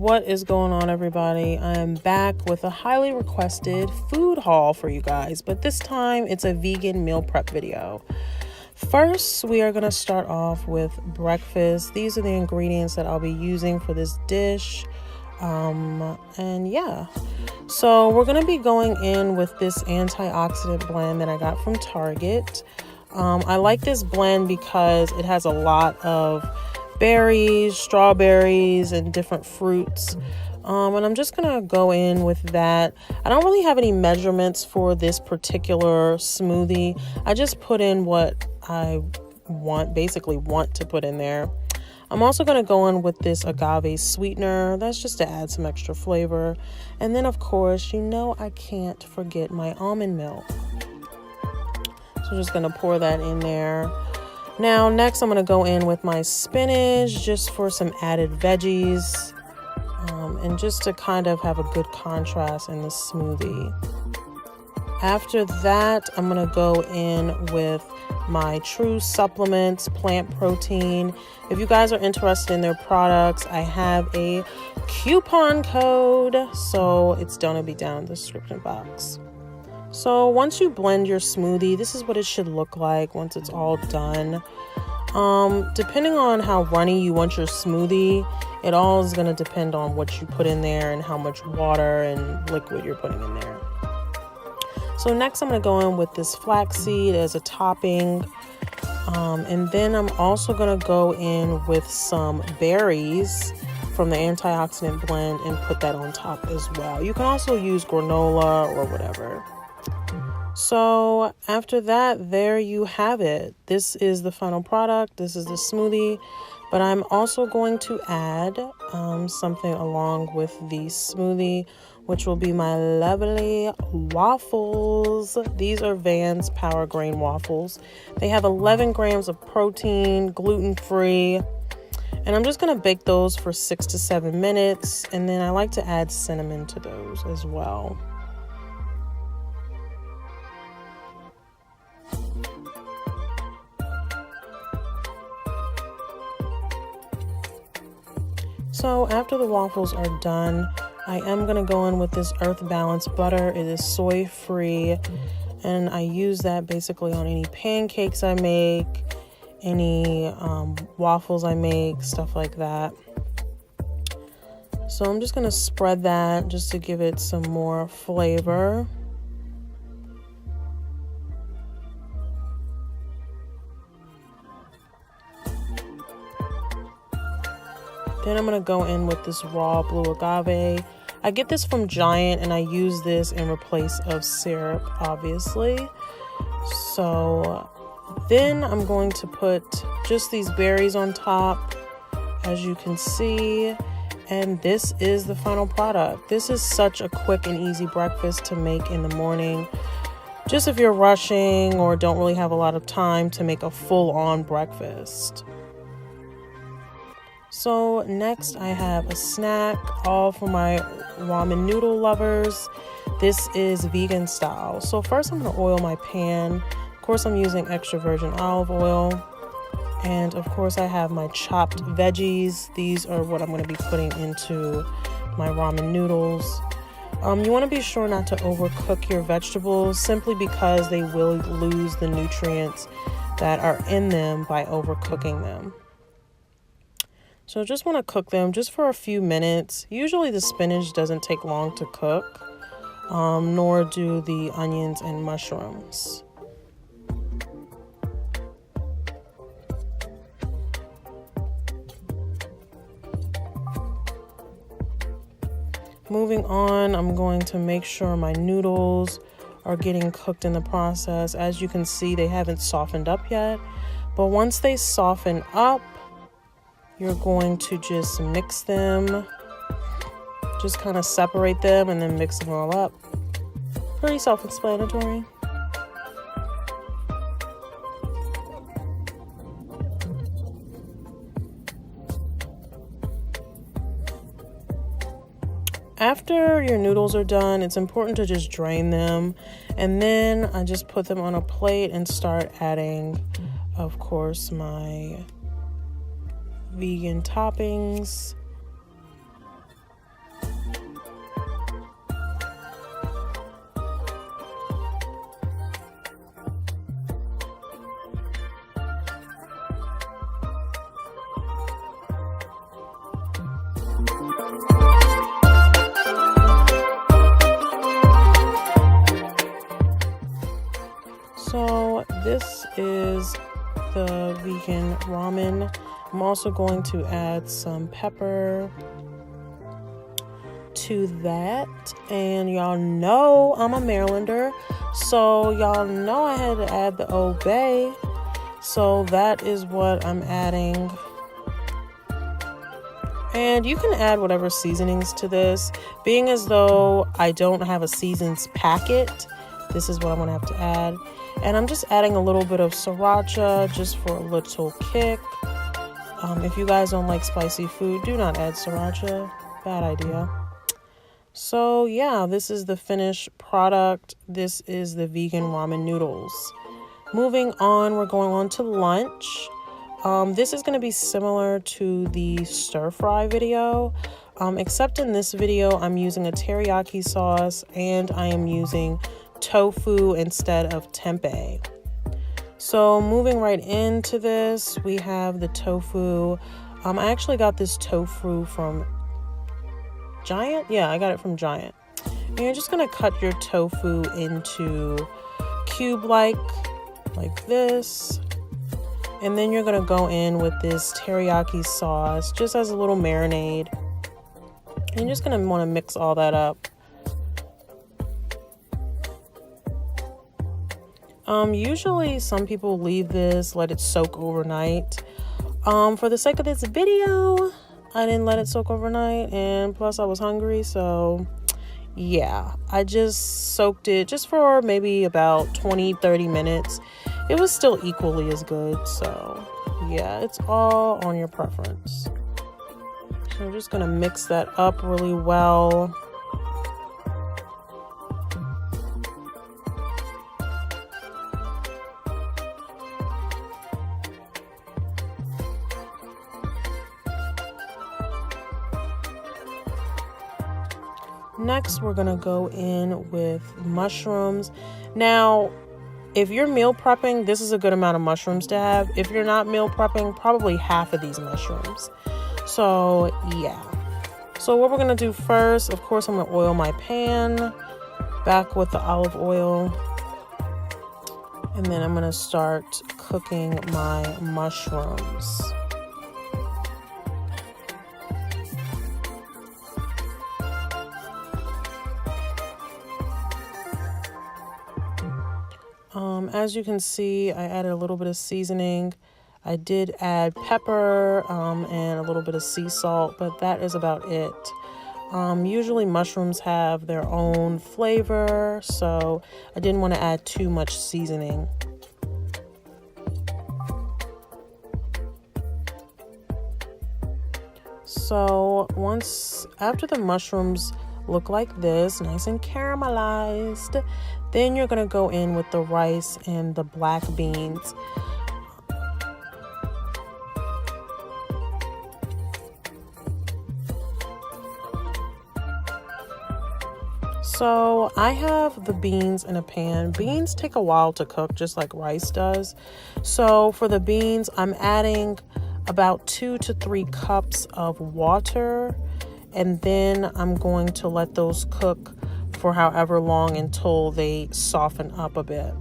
What is going on, everybody? I am back with a highly requested food haul for you guys, but this time it's a vegan meal prep video. First, we are going to start off with breakfast. These are the ingredients that I'll be using for this dish. So we're going to be going in with this antioxidant blend that I got from Target. I like this blend because it has a lot of berries, strawberries, and different fruits. And I'm just gonna go in with that. I don't really have any measurements for this particular smoothie. I just put in what I want to put in there. I'm also gonna go in with this agave sweetener. That's just to add some extra flavor. And then, of course, I can't forget my almond milk. So I'm just gonna pour that in there. Now, next I'm going to go in with my spinach just for some added veggies and just to kind of have a good contrast in the smoothie. After that, I'm going to go in with my True Supplements plant protein. If you guys are interested in their products, I have a coupon code, so it's going to be down in the description box. So once you blend your smoothie, this is what it should look like once it's all done. Depending on how runny you want your smoothie, it all is going to depend on what you put in there and how much water and liquid you're putting in there. So next I'm going to go in with this flaxseed as a topping. And then I'm also going to go in with some berries from the antioxidant blend and put that on top as well. You can also use granola or whatever. So after that, there you have it. This is the final product. This is the smoothie, but I'm also going to add something along with the smoothie, which will be my lovely waffles. These are Vans Power Grain waffles. They have 11 grams of protein, gluten-free, and I'm just going to bake those for 6 to 7 minutes, and then I like to add cinnamon to those as well. So after the waffles are done, I am going to go in with this Earth Balance butter. It is soy free, and I use that basically on any pancakes I make, any waffles I make, stuff like that. So I'm just going to spread that just to give it some more flavor. Then I'm going to go in with this raw blue agave. I get this from Giant, and I use this in replace of syrup, obviously. So then I'm going to put just these berries on top, as you can see. And this is the final product. This is such a quick and easy breakfast to make in the morning. Just if you're rushing or don't really have a lot of time to make a full-on breakfast. So next I have a snack, all for my ramen noodle lovers. This is vegan style. So first I'm going to oil my pan. Of course I'm using extra virgin olive oil. And of course I have my chopped veggies. These are what I'm going to be putting into my ramen noodles. You want to be sure not to overcook your vegetables simply because they will lose the nutrients that are in them by overcooking them. So just want to cook them just for a few minutes. Usually the spinach doesn't take long to cook, nor do the onions and mushrooms. Moving on, I'm going to make sure my noodles are getting cooked in the process. As you can see, they haven't softened up yet, but once they soften up, you're going to just mix them, just kind of separate them and then mix them all up. Pretty self-explanatory. After your noodles are done, it's important to just drain them, and then I just put them on a plate and start adding, of course, my vegan toppings. So this is the vegan ramen. I'm also going to add some pepper to that, and y'all know I'm a Marylander, so y'all know I had to add the Old Bay, so that is what I'm adding. And you can add whatever seasonings to this. Being as though I don't have a seasons packet, this is what I'm gonna have to add. And I'm just adding a little bit of sriracha just for a little kick. If you guys don't like spicy food, do not add sriracha. Bad idea. So yeah, this is the finished product. This is the vegan ramen noodles. Moving on, we're going on to lunch. This is going to be similar to the stir fry video, except in this video, I'm using a teriyaki sauce and I am using tofu instead of tempeh. So moving right into this, we have the tofu. I actually got this tofu from Giant? Yeah, I got it from Giant. And you're just going to cut your tofu into cube-like, like this. And then you're going to go in with this teriyaki sauce, just as a little marinade. And you're just going to want to mix all that up. Usually some people leave this, let it soak overnight. For the sake of this video, I didn't let it soak overnight, and plus I was hungry, so yeah, I just soaked it just for maybe about 20-30 minutes. It was still equally as good, so yeah, it's all on your preference. So I'm just gonna mix that up really well. Next, we're gonna go in with mushrooms. Now, if you're meal prepping, this is a good amount of mushrooms to have. If you're not meal prepping, probably half of these mushrooms. So yeah. So what we're gonna do first, of course, I'm gonna oil my pan, back with the olive oil. And then I'm gonna start cooking my mushrooms. As you can see, I added a little bit of seasoning. I did add pepper and a little bit of sea salt, but that is about it. Usually mushrooms have their own flavor, so I didn't want to add too much seasoning. So after the mushrooms look like this, nice and caramelized, then you're gonna go in with the rice and the black beans. So I have the beans in a pan. Beans take a while to cook, just like rice does. So for the beans, I'm adding about 2 to 3 cups of water, and then I'm going to let those cook for however long until they soften up a bit.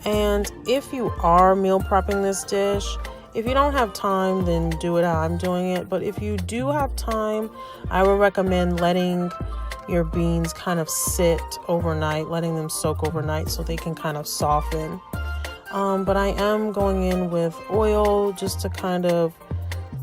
And if you are meal prepping this dish, if you don't have time, then do it how I'm doing it. But if you do have time, I would recommend letting your beans kind of sit overnight, letting them soak overnight so they can kind of soften. But I am going in with oil just to kind of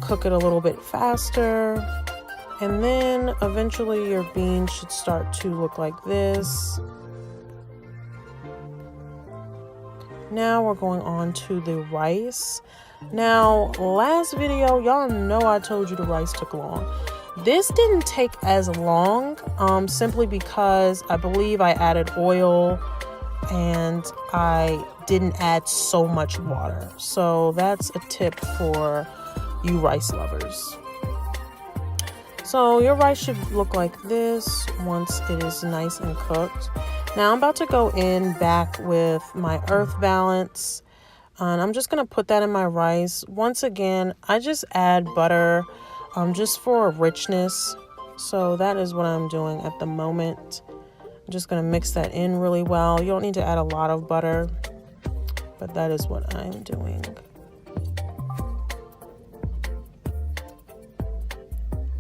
cook it a little bit faster. And then eventually your beans should start to look like this. Now we're going on to the rice. Now, last video, y'all know I told you the rice took long. This didn't take as long, simply because I believe I added oil and I didn't add so much water. So that's a tip for you rice lovers. So your rice should look like this once it is nice and cooked. Now I'm about to go in back with my Earth Balance. And I'm just going to put that in my rice. Once again, I just add butter just for richness. So that is what I'm doing at the moment. I'm just going to mix that in really well. You don't need to add a lot of butter, but that is what I'm doing.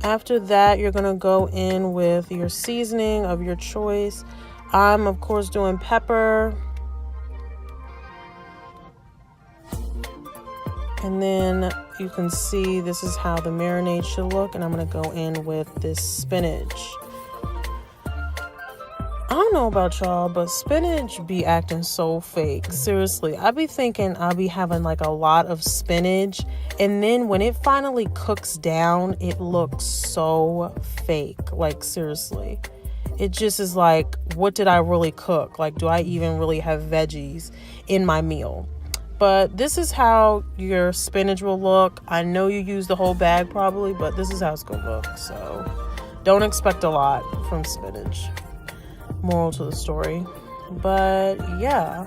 After that, you're going to go in with your seasoning of your choice. I'm, of course, doing pepper. And then you can see this is how the marinade should look. And I'm going to go in with this spinach. I don't know about y'all, but spinach be acting so fake. Seriously, I be thinking I'll be having like a lot of spinach. And then when it finally cooks down, it looks so fake. Like, seriously. It just is like, what did I really cook? Like, do I even really have veggies in my meal? But this is how your spinach will look. I know you use the whole bag probably, but this is how it's going to look. So don't expect a lot from spinach. Moral to the story. But yeah.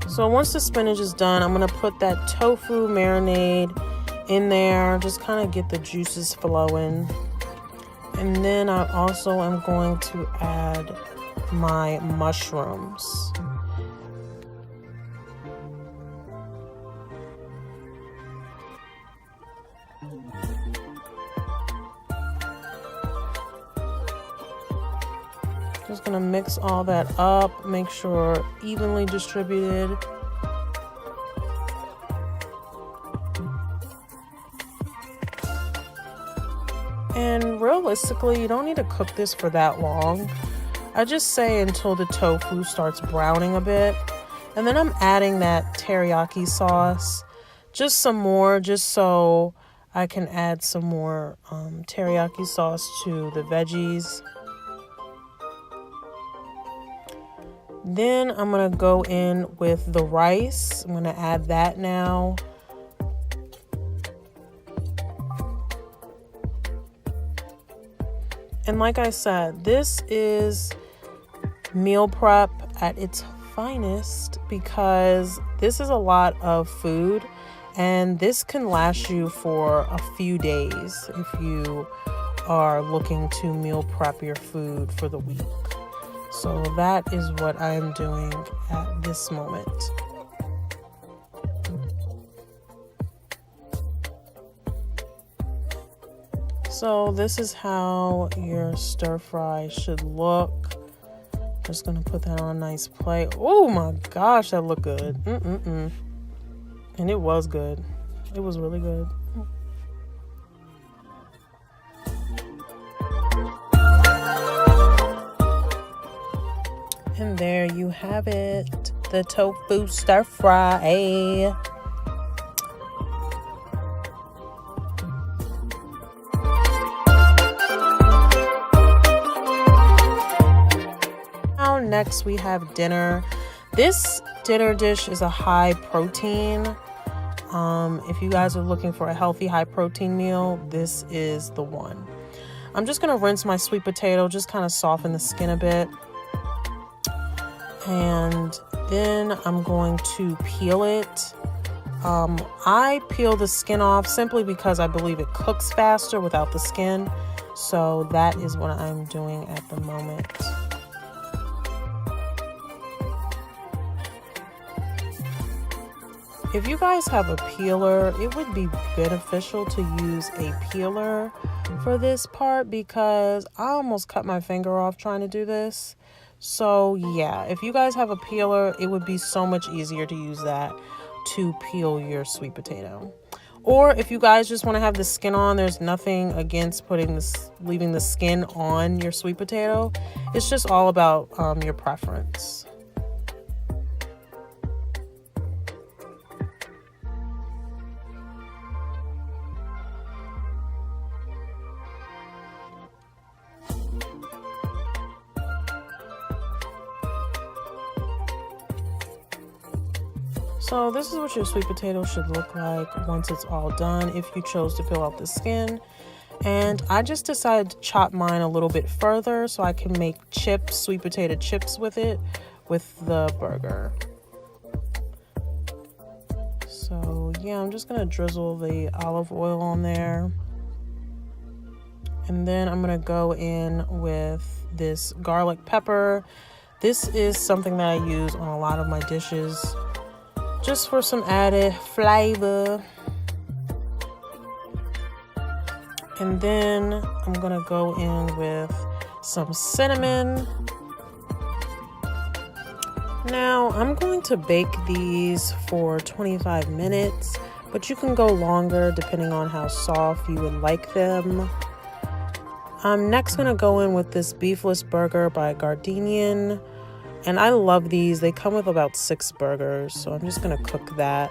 So once the spinach is done, I'm going to put that tofu marinade in there. Just kind of get the juices flowing. And then I also am going to add my mushrooms. Just gonna mix all that up, make sure evenly distributed. And realistically, you don't need to cook this for that long. I just say until the tofu starts browning a bit. And then I'm adding that teriyaki sauce. Just some more, just so I can add some more teriyaki sauce to the veggies. Then I'm going to go in with the rice. I'm going to add that now. And like I said, this is meal prep at its finest because this is a lot of food and this can last you for a few days if you are looking to meal prep your food for the week. So that is what I am doing at this moment. So this is how your stir fry should look. Just gonna put that on a nice plate. Oh my gosh, that looked good. And it was good. It was really good. And there you have it, the tofu stir fry. Now next we have dinner. This dinner dish is a high protein. If you guys are looking for a healthy high protein meal, this is the one. I'm just gonna rinse my sweet potato, just kind of soften the skin a bit. And then I'm going to peel it. I peel the skin off simply because I believe it cooks faster without the skin. So that is what I'm doing at the moment. If you guys have a peeler, it would be beneficial to use a peeler for this part because I almost cut my finger off trying to do this. So yeah, if you guys have a peeler, it would be so much easier to use that to peel your sweet potato. Or if you guys just want to have the skin on, there's nothing against leaving the skin on your sweet potato. It's just all about your preference. So this is what your sweet potato should look like once it's all done, if you chose to peel off the skin. And I just decided to chop mine a little bit further so I can make chips, sweet potato chips with it, with the burger. So yeah, I'm just gonna drizzle the olive oil on there. And then I'm gonna go in with this garlic pepper. This is something that I use on a lot of my dishes, just for some added flavor. And then I'm gonna go in with some cinnamon. Now I'm going to bake these for 25 minutes, but you can go longer depending on how soft you would like them. I'm next gonna go in with this beefless burger by Gardein. And I love these. They come with about 6 burgers, so I'm just gonna cook that.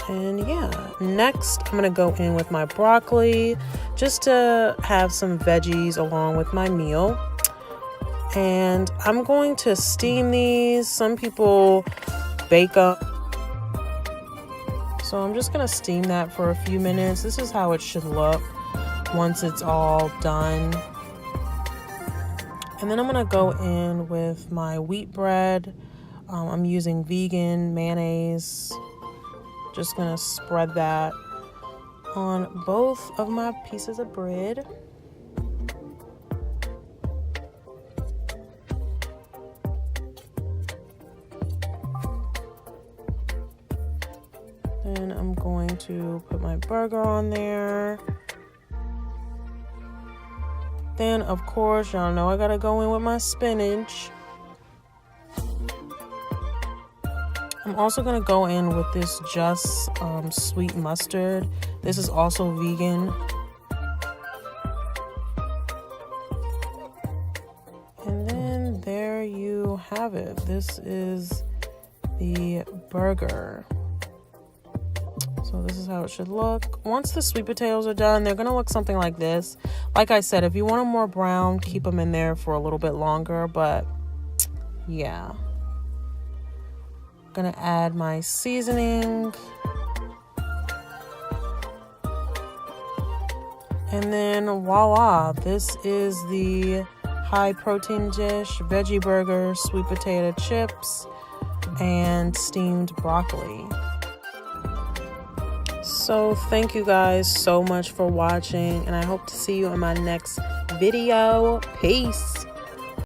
And yeah, next I'm gonna go in with my broccoli just to have some veggies along with my meal. And I'm going to steam these. Some people bake them. So I'm just gonna steam that for a few minutes. This is how it should look once it's all done. And then I'm gonna go in with my wheat bread. I'm using vegan mayonnaise. Just gonna spread that on both of my pieces of bread. Then I'm going to put my burger on there. Then, of course, y'all know I gotta go in with my spinach. I'm also gonna go in with this Just sweet mustard. This is also vegan. And then there you have it. This is the burger. So this is how it should look. Once the sweet potatoes are done, they're gonna look something like this. Like I said, if you want them more brown, keep them in there for a little bit longer, but yeah. Gonna add my seasoning. And then voila, this is the high protein dish, veggie burger, sweet potato chips, and steamed broccoli. So thank you guys so much for watching, and I hope to see you in my next video. Peace.